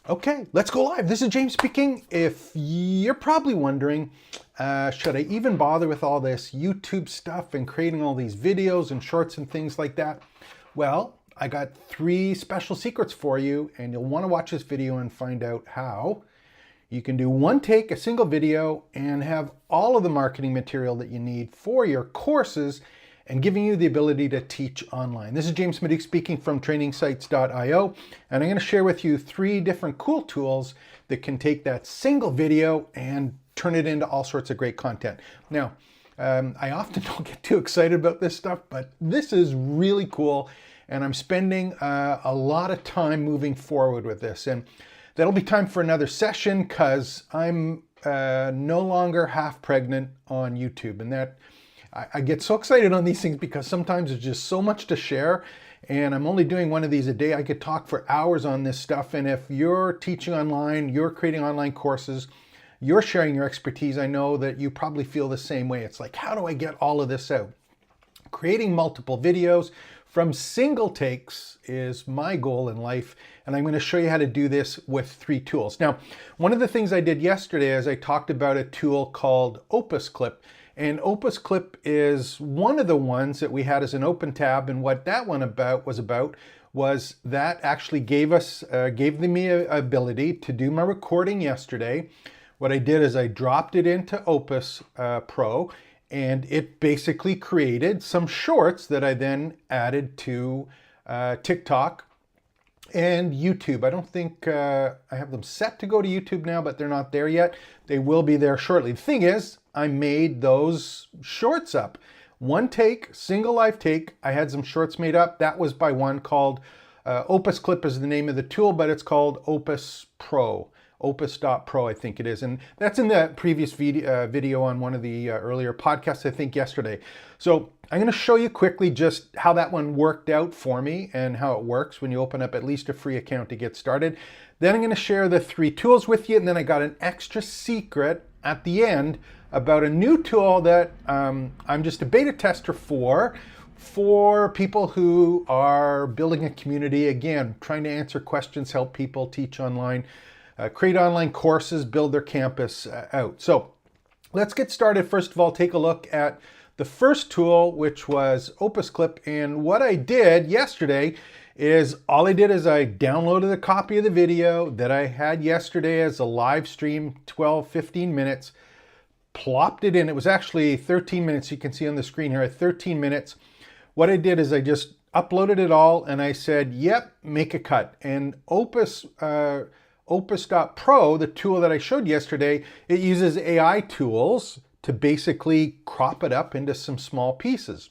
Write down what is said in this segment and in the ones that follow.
Okay, let's go live. This is James speaking. If you're probably wondering, should I even bother with all this YouTube stuff and creating all these videos and shorts and things like that? Well, I got 3 special secrets for you, and you'll want to watch this video and find out how you can do one take, a single video, and have all of the marketing material that you need for your courses and giving you the ability to teach online. This is James Maduke speaking from trainingsites.io, and I'm going to share with you 3 different cool tools that can take that single video and turn it into all sorts of great content. Now, I often don't get too excited about this stuff, but this is really cool, and I'm spending a lot of time moving forward with this. And that'll be time for another session because I'm no longer half pregnant on YouTube, and that I get so excited on these things because sometimes there's just so much to share, and I'm only doing one of these a day. I could talk for hours on this stuff, and if you're teaching online, you're creating online courses, you're sharing your expertise, I know that you probably feel the same way. It's like, how do I get all of this out? Creating multiple videos from single takes is my goal in life, and I'm going to show you how to do this with 3 tools. Now, one of the things I did yesterday is I talked about a tool called Opus Clip. And Opus Clip is one of the ones that we had as an open tab, and what that one was that actually gave me a ability to do my recording yesterday. What I did is I dropped it into Opus Pro, and it basically created some shorts that I then added to TikTok and YouTube. I don't think I have them set to go to YouTube now, but they're not there yet. They will be there shortly. The thing is, I made those shorts up. One take, single live take. I had some shorts made up. That was by one called Opus Clip is the name of the tool, but it's called Opus Pro. Opus.pro, I think it is. And that's in the previous video on one of the earlier podcasts, I think yesterday. So I'm going to show you quickly just how that one worked out for me and how it works when you open up at least a free account to get started. Then I'm going to share the 3 tools with you, and then I got an extra secret at the end about a new tool that I'm just a beta tester for people who are building a community, again, trying to answer questions, help people teach online, create online courses, build their campus out. So let's get started. First of all, take a look at the first tool, which was Opus Clip. And what I did yesterday is I downloaded a copy of the video that I had yesterday as a live stream, 15 minutes, plopped it in. It was actually 13 minutes. You can see on the screen here, 13 minutes. What I did is I just uploaded it all and I said, yep, make a cut. And Opus.pro, the tool that I showed yesterday, it uses AI tools to basically crop it up into some small pieces.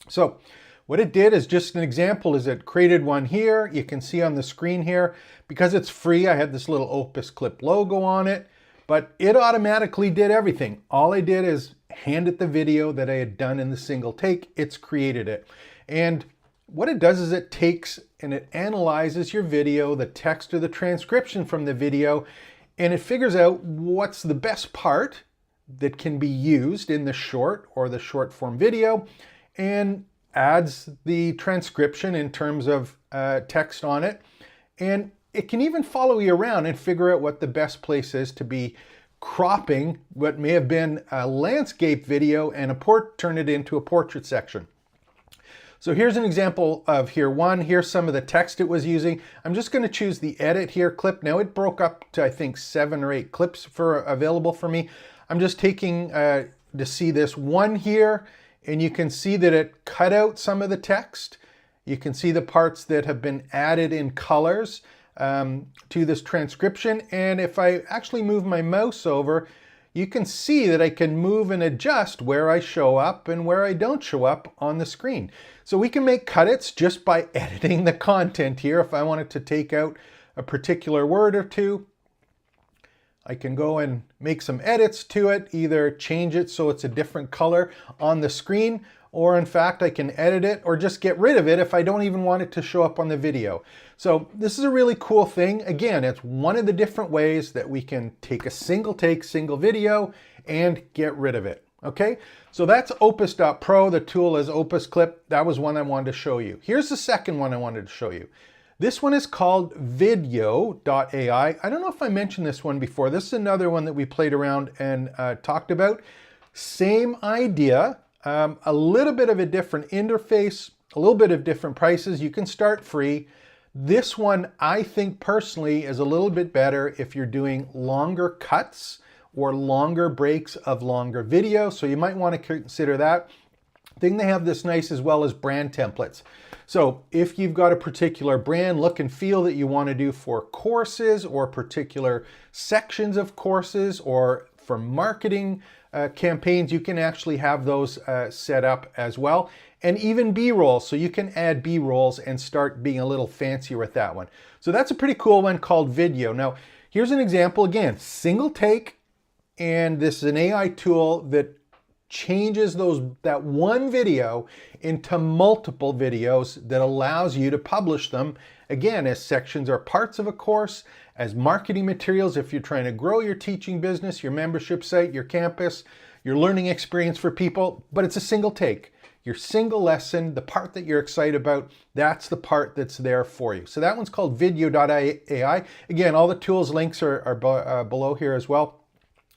So what it did is just an example is it created one here. You can see on the screen here, because it's free, I had this little Opus Clip logo on it, but it automatically did everything. All I did is hand it the video that I had done in the single take. It's created it. And what it does is it takes and it analyzes your video, the text or the transcription from the video, and it figures out what's the best part that can be used in the short or the short form video, and adds the transcription in terms of text on it. And it can even follow you around and figure out what the best place is to be cropping what may have been a landscape video and turn it into a portrait section. So here's an example of here's some of the text it was using. I'm just going to choose the edit here clip. Now it broke up to I think 7 or 8 clips available for me. I'm just taking to see this one here, and you can see that it cut out some of the text. You can see the parts that have been added in colors to this transcription. And if I actually move my mouse over, you can see that I can move and adjust where I show up and where I don't show up on the screen. So we can make cut-its just by editing the content here. If I wanted to take out a particular word or two, I can go and make some edits to it, either change it so it's a different color on the screen, or in fact, I can edit it or just get rid of it if I don't even want it to show up on the video. So this is a really cool thing. Again, it's one of the different ways that we can take a single take, single video and get rid of it. Okay, so that's Opus.pro. The tool is Opus Clip. That was one I wanted to show you. Here's the second one I wanted to show you. This one is called video.ai. I don't know if I mentioned this one before. This is another one that we played around and talked about. Same idea, a little bit of a different interface, a little bit of different prices. You can start free. This one, I think personally, is a little bit better if you're doing longer cuts or longer breaks of longer video. So you might want to consider that. I think they have this nice as well as brand templates. So if you've got a particular brand look and feel that you want to do for courses or particular sections of courses or for marketing campaigns, you can actually have those set up as well. And even B-rolls, so you can add B-rolls and start being a little fancier with that one. So that's a pretty cool one called Video. Now, here's an example again, single take, and this is an AI tool that changes that one video into multiple videos that allows you to publish them, again, as sections or parts of a course, as marketing materials if you're trying to grow your teaching business, your membership site, your campus, your learning experience for people, but it's a single take. Your single lesson, the part that you're excited about, that's the part that's there for you. So that one's called video.ai. Again, all the tools links are below here as well.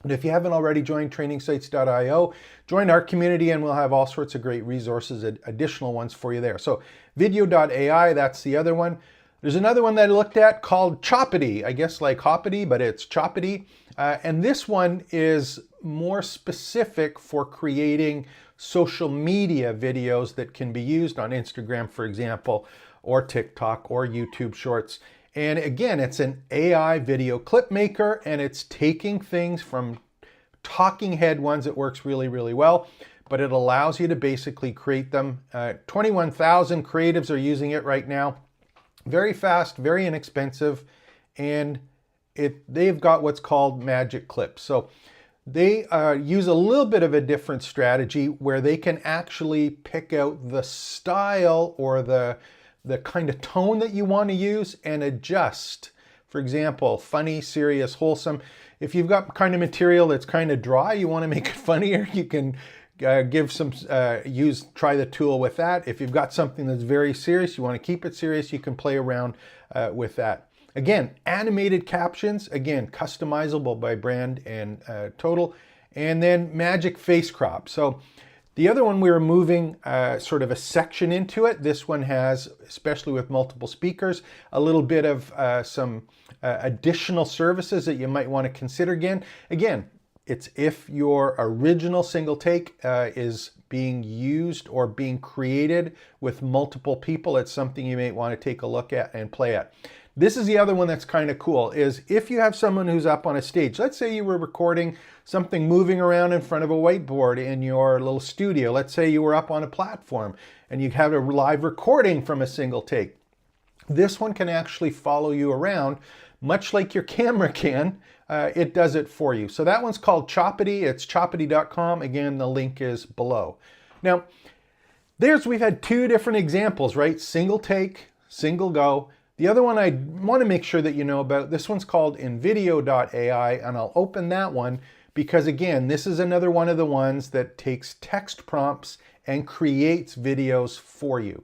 And if you haven't already joined trainingsites.io, join our community and we'll have all sorts of great resources, additional ones for you there. So video.ai, that's the other one. There's another one that I looked at called Choppity, I guess like Hoppity, but it's Choppity. And this one is more specific for creating social media videos that can be used on Instagram, for example, or TikTok or YouTube Shorts. And again, it's an AI video clip maker, and it's taking things from talking head ones. It works really, really well, but it allows you to basically create them. 21,000 creatives are using it right now. Very fast, very inexpensive, and they've got what's called magic clips. So they use a little bit of a different strategy where they can actually pick out the style or the kind of tone that you want to use and adjust. For example, funny, serious, wholesome. If you've got kind of material that's kind of dry, you want to make it funnier, you can try the tool with that. If you've got something that's very serious, you want to keep it serious, you can play around with that. Again, animated captions, again, customizable by brand and total. And then magic face crop. So the other one, we were moving sort of a section into it. This one has, especially with multiple speakers, a little bit of some additional services that you might want to consider again. Again, it's if your original single take is being used or being created with multiple people, it's something you may want to take a look at and play at. This is the other one that's kind of cool, is if you have someone who's up on a stage, let's say you were recording something moving around in front of a whiteboard in your little studio. Let's say you were up on a platform and you have a live recording from a single take. This one can actually follow you around, much like your camera can. It does it for you. So that one's called Choppity. It's choppity.com. Again, the link is below. Now, we've had two different examples, right? Single take, single go. The other one I want to make sure that you know about, this one's called invideo.ai, and I'll open that one because, again, this is another one of the ones that takes text prompts and creates videos for you.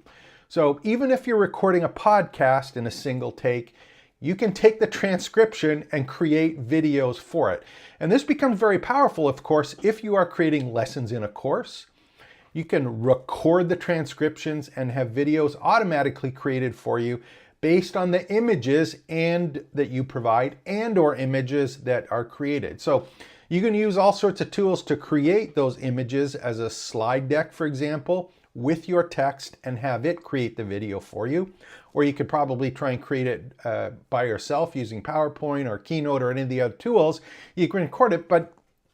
So even if you're recording a podcast in a single take, you can take the transcription and create videos for it. And this becomes very powerful, of course, if you are creating lessons in a course. You can record the transcriptions and have videos automatically created for you based on the images that you provide and or images that are created. So you can use all sorts of tools to create those images as a slide deck, for example, with your text and have it create the video for you. Or you could probably try and create it by yourself using PowerPoint or Keynote or any of the other tools. You can record it, but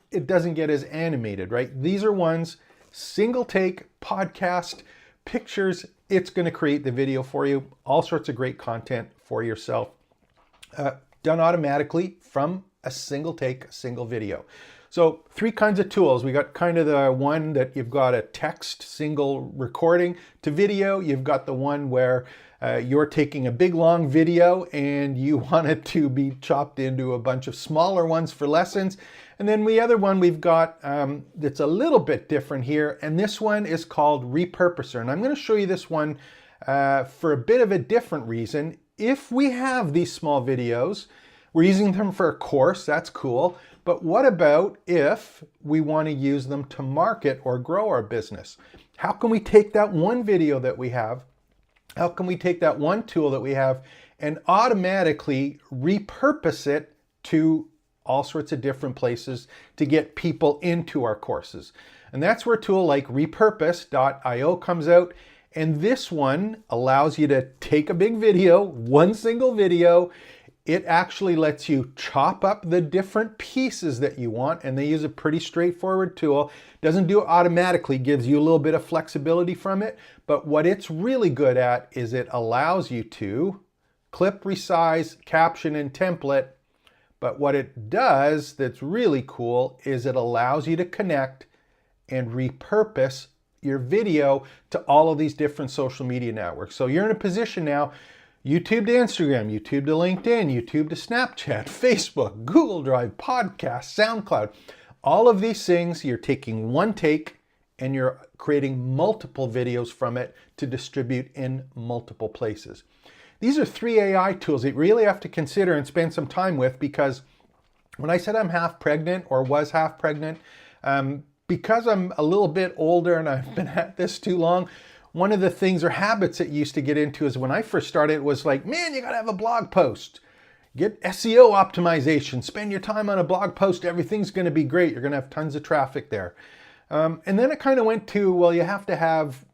it doesn't get as animated, right? These are ones, single take, podcast, pictures, it's going to create the video for you. All sorts of great content for yourself. Done automatically from a single take, a single video. So 3 kinds of tools. We got kind of the one that you've got a text single recording to video. You've got the one where you're taking a big long video and you want it to be chopped into a bunch of smaller ones for lessons. And then the other one we've got that's a little bit different here, and this one is called Repurposer. And I'm going to show you this one for a bit of a different reason. if we have these small videos, we're using them for a course, that's cool. But what about if we want to use them to market or grow our business? How can we take that one video that we have? How can we take that one tool that we have and automatically repurpose it to all sorts of different places to get people into our courses? And that's where a tool like repurpose.io comes out. And this one allows you to take a big video, one single video. It actually lets you chop up the different pieces that you want, and they use a pretty straightforward tool. Doesn't do it automatically, gives you a little bit of flexibility from it, but what it's really good at is it allows you to clip, resize, caption, and template. But what it does that's really cool is it allows you to connect and repurpose your video to all of these different social media networks. So you're in a position now, YouTube to Instagram, YouTube to LinkedIn, YouTube to Snapchat, Facebook, Google Drive, podcasts, SoundCloud. All of these things, you're taking one take and you're creating multiple videos from it to distribute in multiple places. These are 3 AI tools that you really have to consider and spend some time with, because when I said I'm half pregnant or was half pregnant, because I'm a little bit older and I've been at this too long, one of the things or habits that used to get into is when I first started, it was like, man, you gotta have a blog post. Get SEO optimization, spend your time on a blog post, everything's gonna be great. You're gonna have tons of traffic there. And then it kind of went to, well, you have to have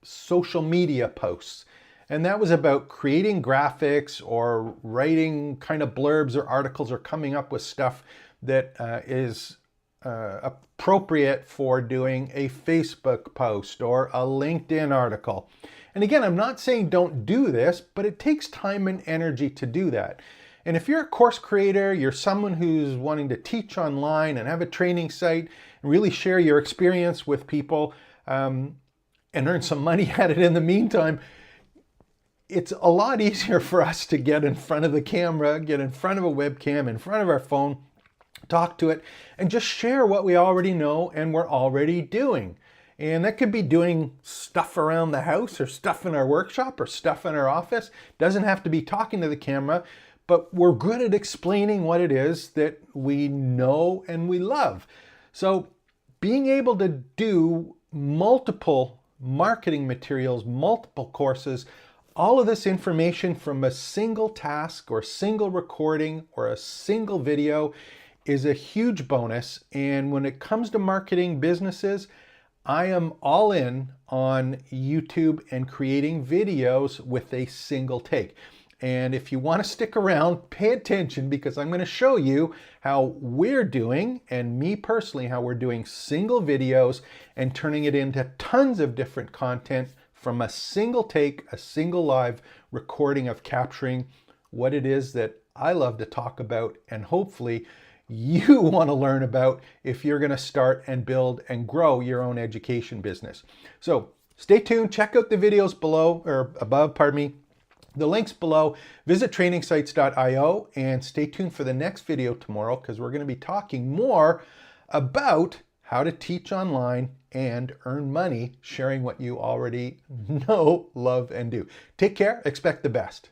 social media posts. And that was about creating graphics or writing kind of blurbs or articles or coming up with stuff that is appropriate for doing a Facebook post or a LinkedIn article. And again, I'm not saying don't do this, but it takes time and energy to do that. And if you're a course creator, you're someone who's wanting to teach online and have a training site and really share your experience with people and earn some money at it in the meantime, it's a lot easier for us to get in front of the camera, get in front of a webcam, in front of our phone, talk to it, and just share what we already know and we're already doing. And that could be doing stuff around the house or stuff in our workshop or stuff in our office. Doesn't have to be talking to the camera, but we're good at explaining what it is that we know and we love. So being able to do multiple marketing materials, multiple courses, all of this information from a single task or single recording or a single video is a huge bonus. And when it comes to marketing businesses, I am all in on YouTube and creating videos with a single take. And if you want to stick around, pay attention, because I'm going to show you how we're doing, and me personally, how we're doing single videos and turning it into tons of different content from a single take, a single live recording of capturing what it is that I love to talk about, and hopefully you want to learn about if you're going to start and build and grow your own education business. So stay tuned, check out the videos below or above, pardon me, the links below. Visit trainingsites.io and stay tuned for the next video tomorrow, because we're going to be talking more about how to teach online and earn money sharing what you already know, love, and do. Take care, expect the best.